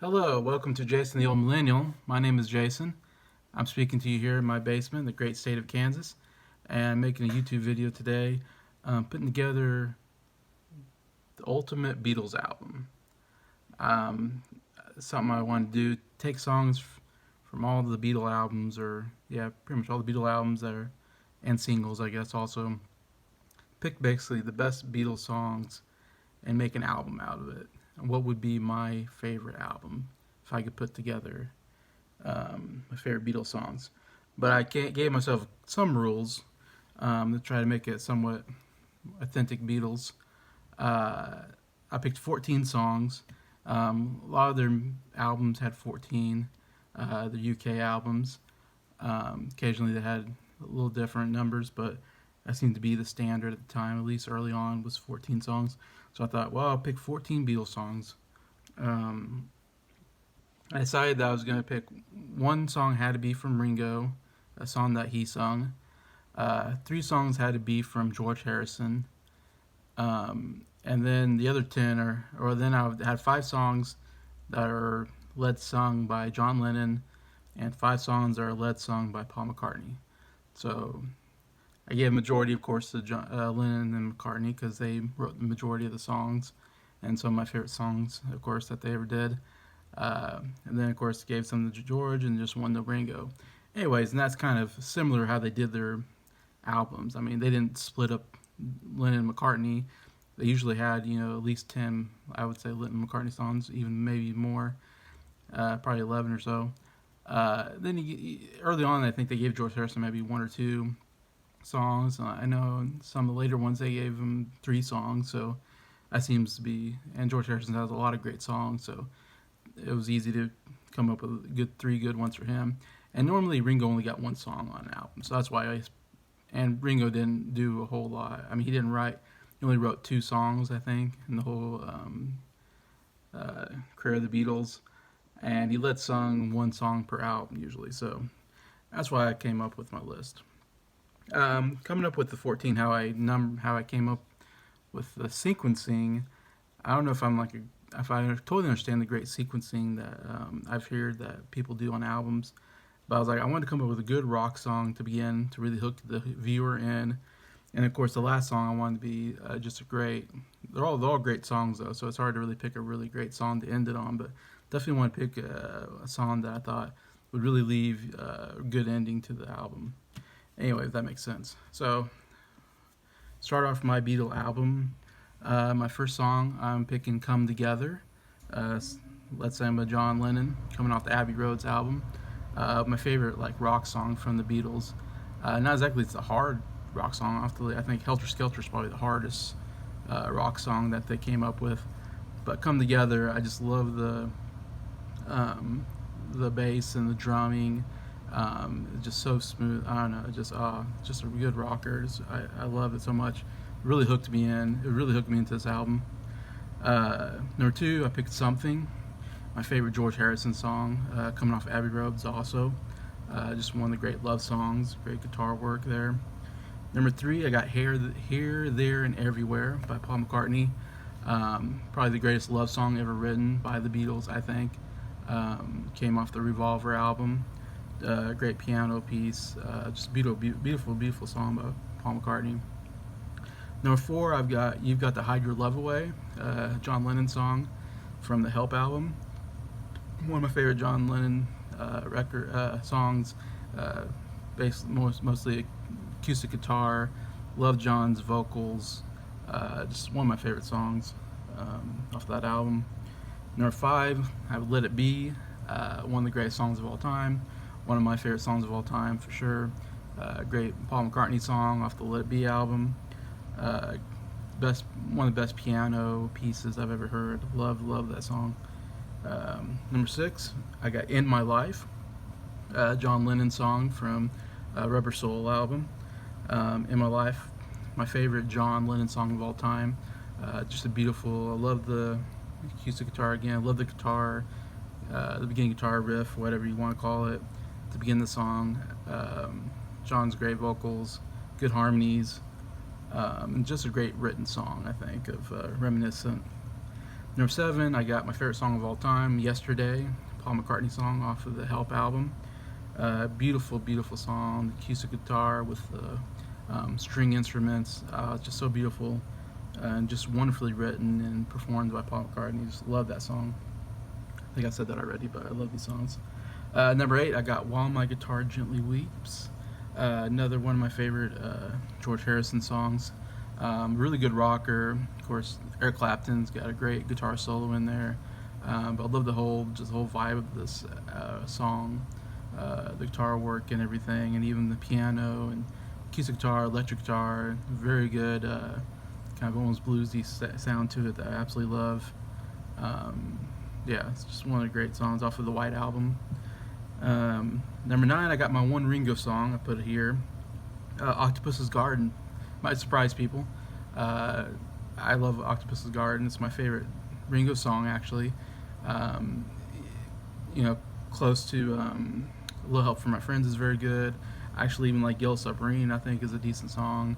Hello, welcome to Jason the Old Millennial. My name is Jason. I'm speaking to you here in my basement in the great state of Kansas, and I'm making a YouTube video today, putting together the ultimate Beatles album. Um, Something I want to do, take songs from all the Beatle albums, or yeah, pretty much all the Beatle albums that are, and singles, I guess, also. Pick basically the best Beatles songs and make an album out of it. And what would be my favorite album if I could put together my favorite Beatles songs? But I gave myself some rules to try to make it somewhat authentic Beatles. I picked 14 songs. A lot of their albums had 14, the UK albums. Occasionally they had a little different numbers, but that seemed to be the standard at the time, at least early on, was 14 songs. So I thought, well, I'll pick 14 Beatles songs. Um, I decided that I was going to pick one song had to be from Ringo, a song that he sung. Three songs had to be from George Harrison. And then the other 10 or then I had five songs that are lead sung by John Lennon, and five songs that are lead sung by Paul McCartney. So I gave a majority, of course, to Lennon and McCartney because they wrote the majority of the songs, and some of my favorite songs, of course, that they ever did. And then, of course, gave some to George and just one to Ringo. Anyways, and that's kind of similar how they did their albums. I mean, they didn't split up Lennon and McCartney. They usually had, at least 10, I would say, Lennon and McCartney songs, even maybe more, probably 11 or so. Then early on, I think they gave George Harrison maybe one or two songs. I know in some of the later ones they gave him three songs, so that seems to be. And George Harrison has a lot of great songs, so it was easy to come up with three good ones for him. And normally Ringo only got one song on an album, so that's why and Ringo didn't do a whole lot. I mean, he didn't write. He only wrote two songs, I think, in the whole career of the Beatles, and he let sung one song per album usually. So that's why I came up with my list. Coming up with the 14, how I came up with the sequencing. I don't know if if I totally understand the great sequencing that I've heard that people do on albums, but I was like, I wanted to come up with a good rock song to begin to really hook the viewer in, and of course the last song I wanted to be just a great. They're all great songs though, so it's hard to really pick a really great song to end it on, but definitely want to pick a song that I thought would really leave a good ending to the album. Anyway, if that makes sense. So, start off my Beatle album. My first song, I'm picking "Come Together." Let's Say by John Lennon, coming off the Abbey Roads album. My favorite rock song from the Beatles. Not exactly it's a hard rock song. I think "Helter Skelter" is probably the hardest rock song that they came up with. But "Come Together," I just love the bass and the drumming. Just so smooth. I don't know. Just a good rocker. I love it so much. It really hooked me in. It really hooked me into this album. Number two, I picked "Something," my favorite George Harrison song, coming off Abbey Roads. Also, just one of the great love songs. Great guitar work there. Number three, I got "Here, There, and Everywhere" by Paul McCartney. Probably the greatest love song ever written by the Beatles, I think. Came off the Revolver album. Great piano piece, just beautiful song by Paul McCartney. Number four, I've got "You've Got to Hide Your Love Away," John Lennon song from the Help album. One of my favorite John Lennon songs, based mostly acoustic guitar. Love John's vocals. Just one of my favorite songs off that album. Number five, I have "Let It Be," one of the greatest songs of all time. One of my favorite songs of all time, for sure. Great Paul McCartney song off the "Let It Be" album. One of the best piano pieces I've ever heard. Love that song. Number six, I got "In My Life," John Lennon song from Rubber Soul album. "In My Life," my favorite John Lennon song of all time. Just a beautiful. I love the acoustic guitar again. I love the guitar, the beginning guitar riff, whatever you want to call it, to begin the song. John's great vocals, good harmonies, and just a great written song, I think, of reminiscent. Number 7, I got my favorite song of all time, Yesterday, Paul McCartney song off of the Help album. Beautiful, beautiful song. The acoustic guitar with the string instruments, just so beautiful and just wonderfully written and performed by Paul McCartney. Just love that song. I think I said that already, but I love these songs. Number 8, I got While My Guitar Gently Weeps. Another one of my favorite George Harrison songs. Really good rocker. Of course, Eric Clapton's got a great guitar solo in there. But I love the whole vibe of this song, the guitar work and everything, and even the piano and acoustic guitar, electric guitar. Very good, kind of almost bluesy sound to it that I absolutely love. Yeah, it's just one of the great songs off of the White Album. Number 9, I got my one Ringo song. I put it here. Octopus's Garden. Might surprise people. I love Octopus's Garden. It's my favorite Ringo song, actually. Close to A Little Help from My Friends is very good. I actually even like Yellow Submarine, I think, is a decent song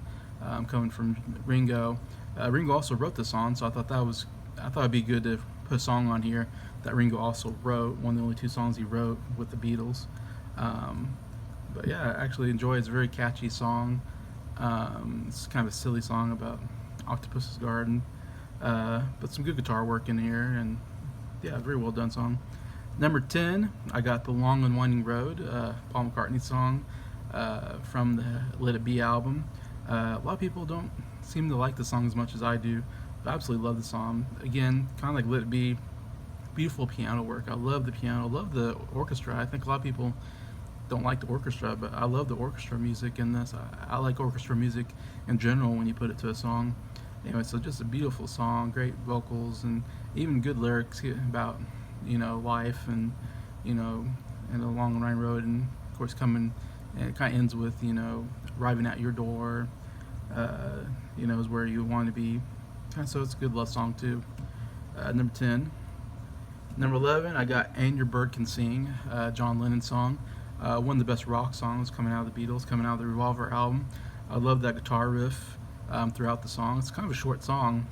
coming from Ringo. Ringo also wrote the song, so I thought it'd be good to put a song on here that Ringo also wrote, one of the only 2 songs he wrote with the Beatles. But yeah, I actually enjoy it. It's a very catchy song. It's kind of a silly song about Octopus's Garden, but some good guitar work in here, and yeah, very well done song. Number 10, I got The Long and Winding Road, Paul McCartney song from the Let It Be album. A lot of people don't seem to like the song as much as I do, but I absolutely love the song. Again, kind of like Let It Be, beautiful piano work. I love the piano, love the orchestra. I think a lot of people don't like the orchestra, but I love the orchestra music in this. I like orchestra music in general when you put it to a song. Anyway, so just a beautiful song, great vocals, and even good lyrics about life and and the long and winding road, and of course and it kind of ends with arriving at your door is where you want to be. So it's a good love song too. Number 10. Number 11, I got And Your Bird Can Sing, John Lennon song. One of the best rock songs coming out of the Beatles, coming out of the Revolver album. I love that guitar riff throughout the song. It's kind of a short song,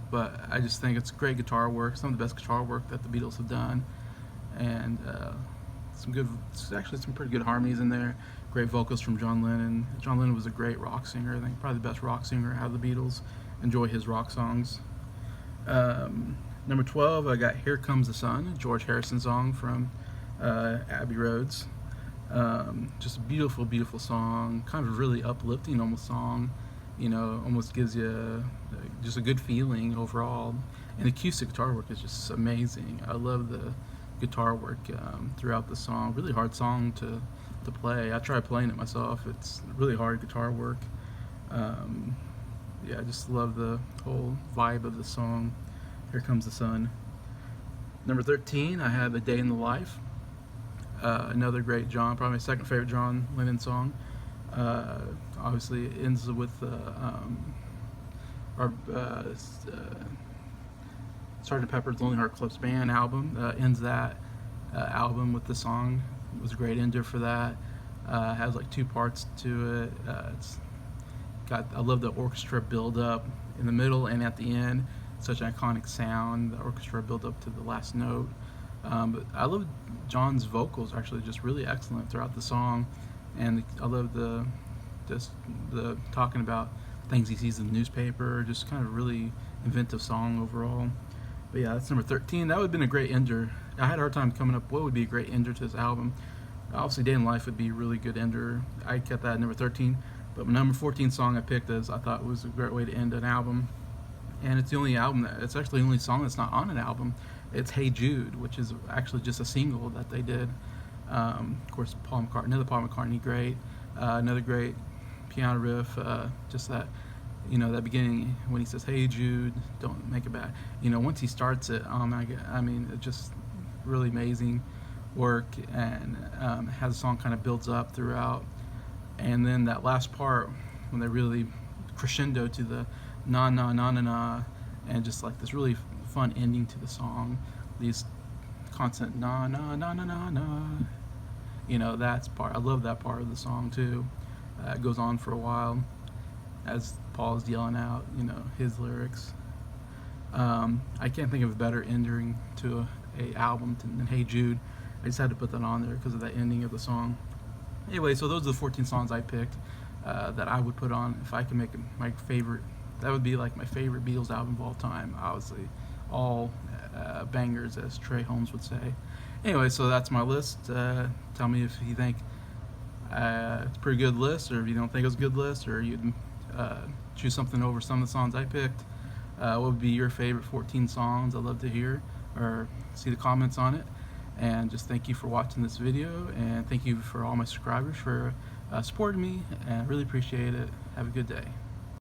but I just think it's great guitar work, some of the best guitar work that the Beatles have done, and actually some pretty good harmonies in there. Great vocals from John Lennon. John Lennon was a great rock singer. I think probably the best rock singer out of the Beatles. Enjoy his rock songs. Number 12, I got Here Comes the Sun, a George Harrison song from Abbey Roads. Just a beautiful, beautiful song, kind of really uplifting almost song, almost gives you just a good feeling overall. And the acoustic guitar work is just amazing. I love the guitar work throughout the song. Really hard song to play. I tried playing it myself. It's really hard guitar work. Yeah, I just love the whole vibe of the song. Here Comes the Sun. Number 13, I have A Day in the Life. Another great probably my second favorite John Lennon song. Obviously, it ends with our Sgt. Pepper's Lonely Heart Club Band album. Ends that album with the song. It was a great ender for that. Has like 2 parts to it. I love the orchestra build up in the middle and at the end. Such an iconic sound. The orchestra build up to the last note. But I love John's vocals, actually just really excellent throughout the song, and I love the talking about things he sees in the newspaper. Just kind of really inventive song overall. But yeah, that's number 13. That would have been a great ender. I had a hard time coming up what would be a great ender to this album. Obviously, Day in Life would be a really good ender. I kept that at number 13. But my number 14 song I picked as I thought was a great way to end an album. And it's the only it's actually the only song that's not on an album. It's Hey Jude, which is actually just a single that they did. Of course, another Paul McCartney, great. Another great piano riff. Just that, that beginning when he says, "Hey Jude, don't make it bad." Once he starts it, it just really amazing work, and how the song kind of builds up throughout. And then that last part, when they really crescendo to the na na na na na, and just like this really fun ending to the song, these constant na na na na na na, that's part. I love that part of the song too. It goes on for a while as Paul is yelling out his lyrics. I can't think of a better ending to a album than Hey Jude. I just had to put that on there because of that ending of the song. Anyway, so those are the 14 songs I picked that I would put on if I could make my favorite. That would be like my favorite Beatles album of all time. Obviously, all bangers, as Trey Holmes would say. Anyway, so that's my list. Tell me if you think it's a pretty good list, or if you don't think it was a good list, or you'd choose something over some of the songs I picked. What would be your favorite 14 songs? I'd love to hear or see the comments on it. And just thank you for watching this video, and thank you for all my subscribers for supporting me, and I really appreciate it. Have a good day.